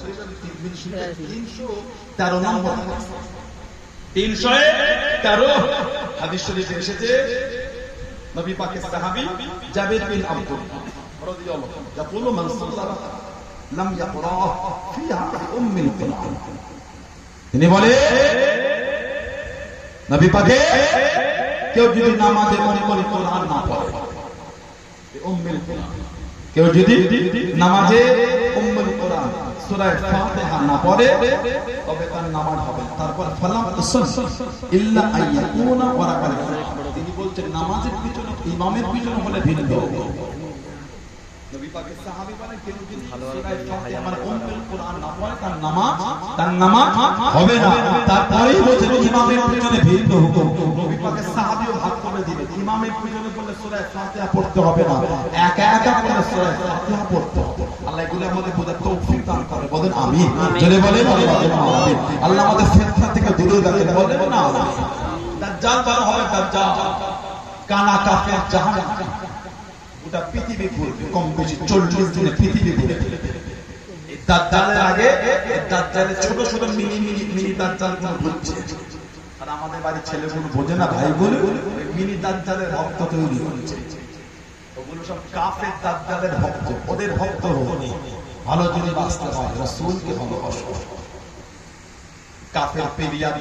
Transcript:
শরীফ এবং তিরমিজি শরীফে 313 নম্বর 313 হাদিস শরীফে এসেছে নবী পাকের সাহাবী জাবির বিন আব্দুল্লাহ রাদিয়াল্লাহু আনহু يقول من صلى لم يقرأ فيها بأم القرآن তিনি বলে নবী পাকে কেউ যদি নামাজে মনে করে কোরআন না পড়ে উম্মুল কোরআন কেউ যদি নামাজে উম্মুল কোরআন সূরা ফাতিহা না পড়ে তবে তার নামাজ হবে না। তারপর ফালাম তাসাল ইল্লা আইয়াকুনা ওয়ারাকাল তিনি বলছেন নামাজের পিছনে ইমামের পিছনে হলে ভিন্ন নবী পাকের সাহাবী বলেন কেউ যদি সূরা ফাতিহা মানে উম্মুল কোরআন না পড়ে তার নামাজ হবে না। তারপরেই বলছেন ইমামের পিছনে ভিন্ন হুকুম নবী পাকের সাহাবীও ভাগ করে দিলেন ইমামের পিছনে বললে সূরা ফাতিহা পড়তে হবে না একা একা পড়লে সূরা ফাতিহা পড়তে হবে। আল্লাহ এগুলো আমাদের বোঝার তৌফিক দান করে বলেন আমিন জোরে বলেন আমিন। আল্লাহ আমাদের ফিতনা থেকে দূরে রাখেন বলেন না আমিন। দাজ্জাল বার হবে দাজ্জাল কানা কাফের জাহান্নাম গোটা পৃথিবী ঘুরবে কম বেশি 40 দিনে পৃথিবী ঘুরবে। এই দাজ্জালের আগে দাজ্জালের ছোট ছোট মিনি দাজ্জাল গুলো ঘুরছে আর আমাদের বাড়ির ছেলেগুলো বোঝে না ভাই বলে মিনি দাজ্জালের ভক্ত তৈরি হচ্ছে ওগুলো সব কাফের দাজ্জালের ভক্ত ওদের ভক্ত হয়নি ভালো যদি বাঁচতে হয় রাসূলকে ভালোবাসো কাফের পেরিয়া